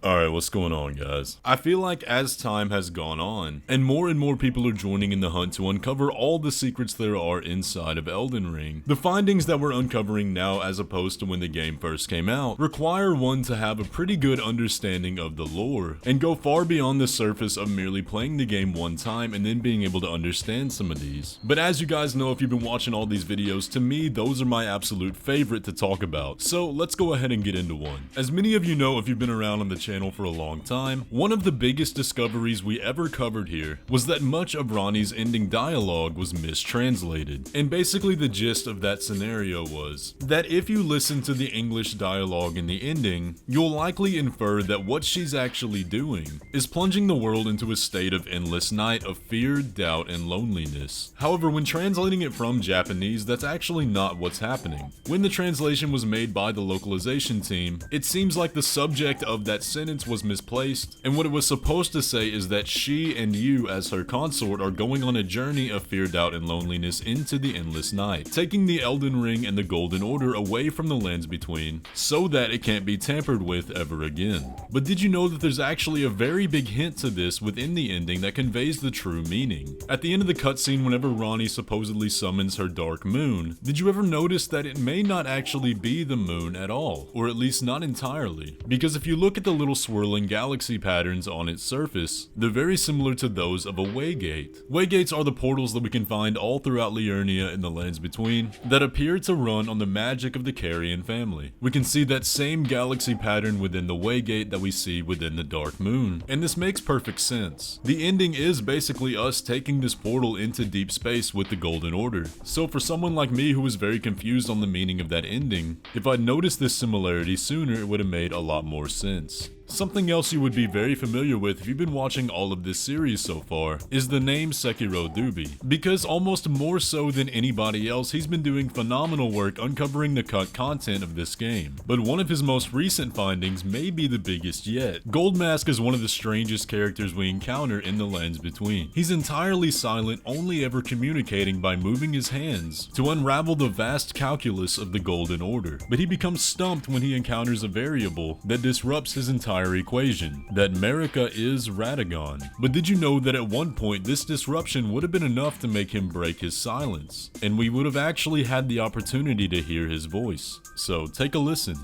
Alright, what's going on, guys? I feel like as time has gone on, and more people are joining in the hunt to uncover all the secrets there are inside of Elden Ring, the findings that we're uncovering now as opposed to when the game first came out require one to have a pretty good understanding of the lore, and go far beyond the surface of merely playing the game one time and then being able to understand some of these. But as you guys know, if you've been watching all these videos, to me, those are my absolute favorite to talk about. So let's go ahead and get into one. As many of you know if you've been around on the channel for a long time, one of the biggest discoveries we ever covered here was that much of Ranni's ending dialogue was mistranslated. And basically the gist of that scenario was that if you listen to the English dialogue in the ending, you'll likely infer that what she's actually doing is plunging the world into a state of endless night of fear, doubt, and loneliness. However, when translating it from Japanese, that's actually not what's happening. When the translation was made by the localization team, it seems like the subject of that sentence was misplaced, and what it was supposed to say is that she and you as her consort are going on a journey of fear, doubt, and loneliness into the endless night, taking the Elden Ring and the Golden Order away from the lands between so that it can't be tampered with ever again. But did you know that there's actually a very big hint to this within the ending that conveys the true meaning? At the end of the cutscene, whenever Ranni supposedly summons her dark moon, did you ever notice that it may not actually be the moon at all, or at least not entirely? Because if you look at the little swirling galaxy patterns on its surface, they're very similar to those of a Waygate. Waygates are the portals that we can find all throughout Liurnia and the lands between that appear to run on the magic of the Carrion family. We can see that same galaxy pattern within the Waygate that we see within the Dark Moon, and this makes perfect sense. The ending is basically us taking this portal into deep space with the Golden Order. So for someone like me who was very confused on the meaning of that ending, if I'd noticed this similarity sooner, it would have made a lot more sense. Something else you would be very familiar with if you've been watching all of this series so far is the name Sekirodubi, because almost more so than anybody else, he's been doing phenomenal work uncovering the cut content of this game. But one of his most recent findings may be the biggest yet. Goldmask is one of the strangest characters we encounter in the lands between. He's entirely silent, only ever communicating by moving his hands to unravel the vast calculus of the Golden Order. But he becomes stumped when he encounters a variable that disrupts his entire equation, that Marika is Radagon. But did you know that at one point this disruption would have been enough to make him break his silence, and we would have actually had the opportunity to hear his voice? So take a listen.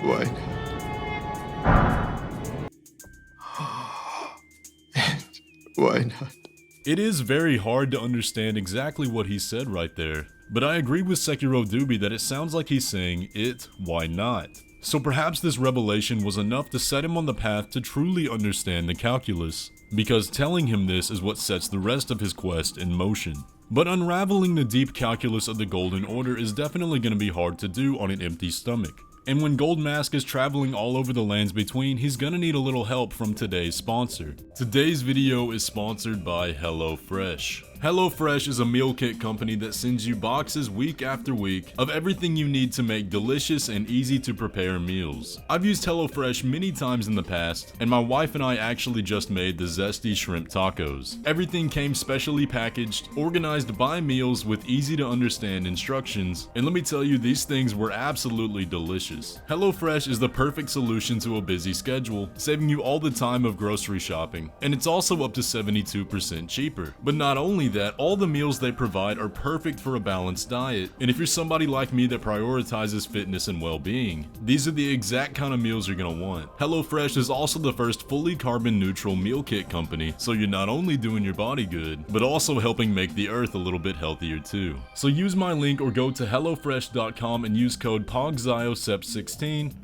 Why? Why not? It is very hard to understand exactly what he said right there, but I agree with Sekirodubi that it sounds like he's saying it, why not? So perhaps this revelation was enough to set him on the path to truly understand the calculus, because telling him this is what sets the rest of his quest in motion. But unraveling the deep calculus of the Golden Order is definitely going to be hard to do on an empty stomach. And when Goldmask is traveling all over the lands between, he's gonna need a little help from today's sponsor. Today's video is sponsored by HelloFresh. HelloFresh is a meal kit company that sends you boxes week after week of everything you need to make delicious and easy to prepare meals. I've used HelloFresh many times in the past, and my wife and I actually just made the zesty shrimp tacos. Everything came specially packaged, organized by meals with easy to understand instructions, and let me tell you, these things were absolutely delicious. HelloFresh is the perfect solution to a busy schedule, saving you all the time of grocery shopping, and it's also up to 72% cheaper. But not only that, all the meals they provide are perfect for a balanced diet, and if you're somebody like me that prioritizes fitness and well-being, these are the exact kind of meals you're gonna want. HelloFresh is also the first fully carbon neutral meal kit company, so you're not only doing your body good, but also helping make the earth a little bit healthier too. So use my link or go to hellofresh.com and use code POGZIOSEP16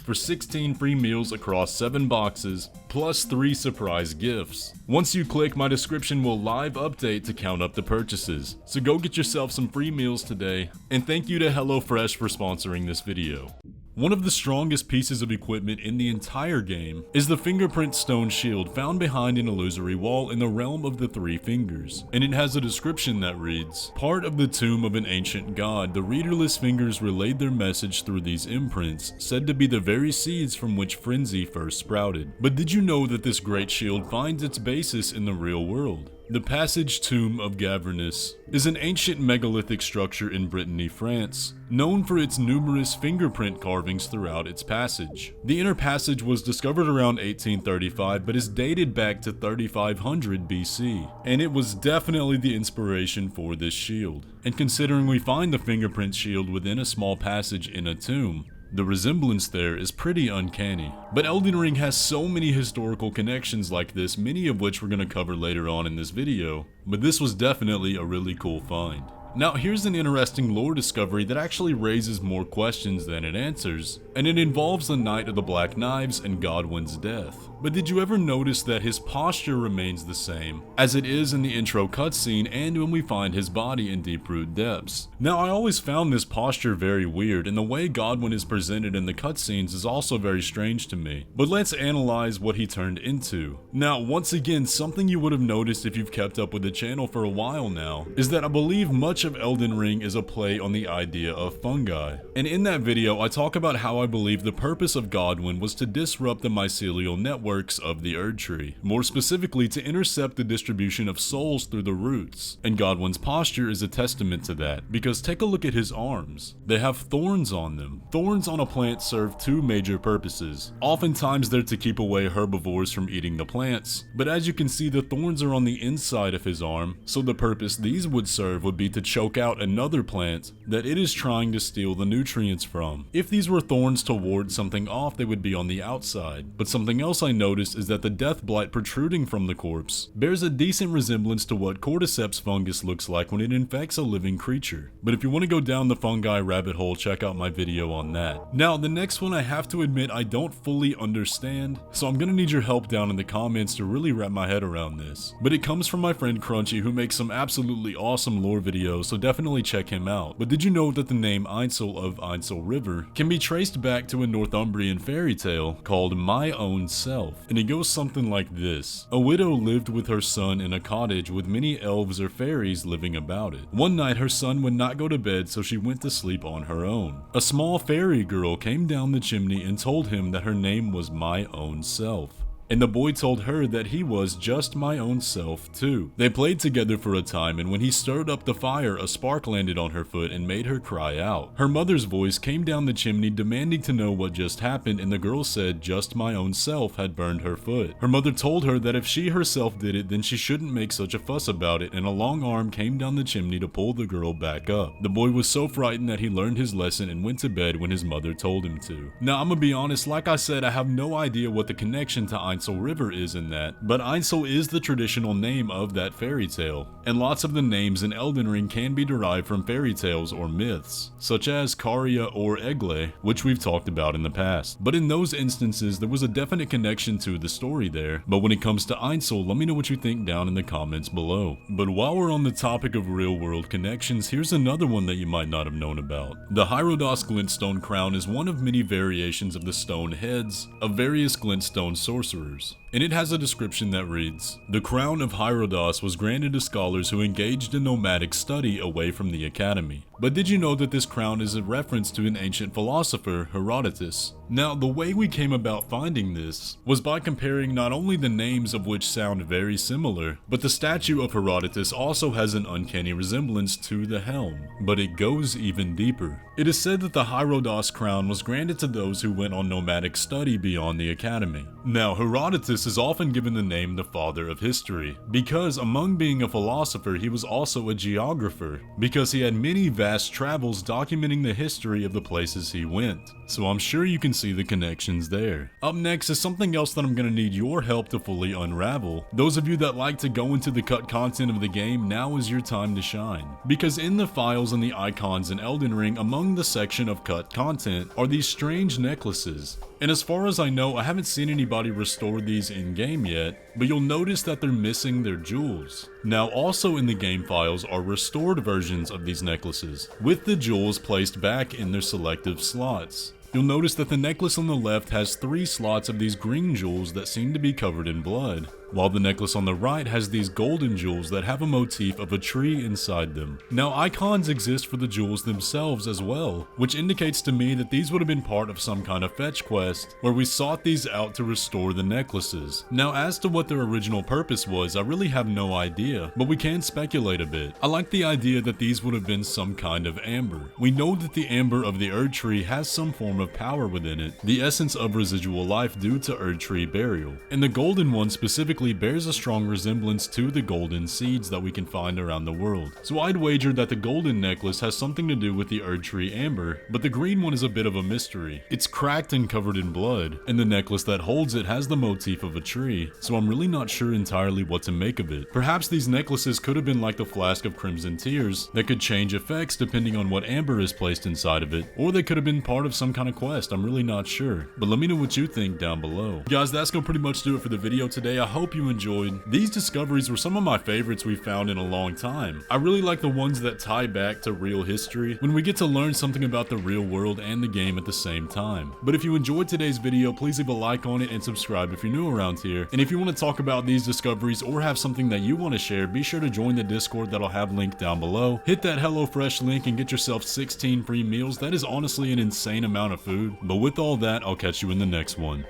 for 16 free meals across 7 boxes, plus 3 surprise gifts. Once you click, my description will live update to count up the purchases. So go get yourself some free meals today, and thank you to HelloFresh for sponsoring this video. One of the strongest pieces of equipment in the entire game is the Fingerprint stone shield found behind an illusory wall in the realm of the Three Fingers, and it has a description that reads, "Part of the tomb of an ancient god, the readerless fingers relayed their message through these imprints, said to be the very seeds from which frenzy first sprouted." But did you know that this great shield finds its basis in the real world? The Passage Tomb of Gavernus is an ancient megalithic structure in Brittany, France, known for its numerous fingerprint carvings throughout its passage. The inner passage was discovered around 1835, but is dated back to 3500 BC, and it was definitely the inspiration for this shield. And considering we find the fingerprint shield within a small passage in a tomb, the resemblance there is pretty uncanny. But Elden Ring has so many historical connections like this, many of which we're going to cover later on in this video, but this was definitely a really cool find. Now here's an interesting lore discovery that actually raises more questions than it answers, and it involves the Knight of the Black Knives and Godwyn's death. But did you ever notice that his posture remains the same, as it is in the intro cutscene and when we find his body in Deep-Root Depths? Now I always found this posture very weird, and the way Godwyn is presented in the cutscenes is also very strange to me. But let's analyze what he turned into. Now once again, something you would have noticed if you've kept up with the channel for a while now, is that I believe much of Elden Ring is a play on the idea of fungi. And in that video, I talk about how I believe the purpose of Godwyn was to disrupt the mycelial networks of the Erd Tree, more specifically to intercept the distribution of souls through the roots. And Godwyn's posture is a testament to that, because take a look at his arms. They have thorns on them. Thorns on a plant serve two major purposes. Oftentimes they're to keep away herbivores from eating the plants, but as you can see, the thorns are on the inside of his arm, so the purpose these would serve would be to choke out another plant that it is trying to steal the nutrients from. If these were thorns to ward something off, they would be on the outside. But something else I noticed is that the death blight protruding from the corpse bears a decent resemblance to what cordyceps fungus looks like when it infects a living creature. But if you want to go down the fungi rabbit hole, check out my video on that. Now the next one, I have to admit I don't fully understand, so I'm gonna need your help down in the comments to really wrap my head around this. But it comes from my friend Crunchy, who makes some absolutely awesome lore videos, so definitely check him out. But did you know that the name Ainsel of Ainsel River can be traced back to a Northumbrian fairy tale called My Own Self? And it goes something like this. A widow lived with her son in a cottage with many elves or fairies living about it. One night her son would not go to bed, so she went to sleep on her own. A small fairy girl came down the chimney and told him that her name was My Own Self. And the boy told her that he was just my own self too. They played together for a time, and when he stirred up the fire, a spark landed on her foot and made her cry out. Her mother's voice came down the chimney demanding to know what just happened, and the girl said just my own self had burned her foot. Her mother told her that if she herself did it, then she shouldn't make such a fuss about it, and a long arm came down the chimney to pull the girl back up. The boy was so frightened that he learned his lesson and went to bed when his mother told him to. Now I'm gonna be honest, like I said, I have no idea what the connection to Ainsel River is in that, but Ainsel is the traditional name of that fairy tale, and lots of the names in Elden Ring can be derived from fairy tales or myths, such as Caria or Egle, which we've talked about in the past. But in those instances, there was a definite connection to the story there. But when it comes to Ainsel, let me know what you think down in the comments below. But while we're on the topic of real-world connections, here's another one that you might not have known about. The Heirodas glintstone crown is one of many variations of the stone heads of various glintstone sorcerers, and it has a description that reads, "The crown of Heirodas was granted to scholars who engaged in nomadic study away from the academy." But did you know that this crown is a reference to an ancient philosopher, Herodotus? Now, the way we came about finding this was by comparing not only the names of which sound very similar, but the statue of Herodotus also has an uncanny resemblance to the helm. But it goes even deeper. It is said that the Heirodas crown was granted to those who went on nomadic study beyond the academy. Now, Herodotus is often given the name the father of history, because among being a philosopher, he was also a geographer, because he had many vast travels documenting the history of the places he went. So I'm sure you can see the connections there. Up next is something else that I'm going to need your help to fully unravel. Those of you that like to go into the cut content of the game, now is your time to shine. Because in the files and the icons in Elden Ring, among the section of cut content are these strange necklaces. And as far as I know, I haven't seen anybody restore these in-game yet, but you'll notice that they're missing their jewels. Now also in the game files are restored versions of these necklaces, with the jewels placed back in their selective slots. You'll notice that the necklace on the left has 3 slots of these green jewels that seem to be covered in blood, while the necklace on the right has these golden jewels that have a motif of a tree inside them. Now, icons exist for the jewels themselves as well, which indicates to me that these would have been part of some kind of fetch quest where we sought these out to restore the necklaces. Now, as to what their original purpose was, I really have no idea, but we can speculate a bit. I like the idea that these would have been some kind of amber. We know that the amber of the Erd Tree has some form of power within it, the essence of residual life due to Erd Tree burial, and the golden one specifically bears a strong resemblance to the golden seeds that we can find around the world. So I'd wager that the golden necklace has something to do with the Erd Tree amber, but the green one is a bit of a mystery. It's cracked and covered in blood, and the necklace that holds it has the motif of a tree, so I'm really not sure entirely what to make of it. Perhaps these necklaces could have been like the flask of Crimson Tears that could change effects depending on what amber is placed inside of it, or they could have been part of some kind of quest. I'm really not sure, but let me know what you think down below. Guys, that's gonna pretty much do it for the video today. I hope you enjoyed. These discoveries were some of my favorites we've found in a long time. I really like the ones that tie back to real history, when we get to learn something about the real world and the game at the same time. But if you enjoyed today's video, please leave a like on it and subscribe if you're new around here. And if you want to talk about these discoveries or have something that you want to share, be sure to join the Discord that I'll have linked down below. Hit that HelloFresh link and get yourself 16 free meals. That is honestly an insane amount of food. But with all that, I'll catch you in the next one.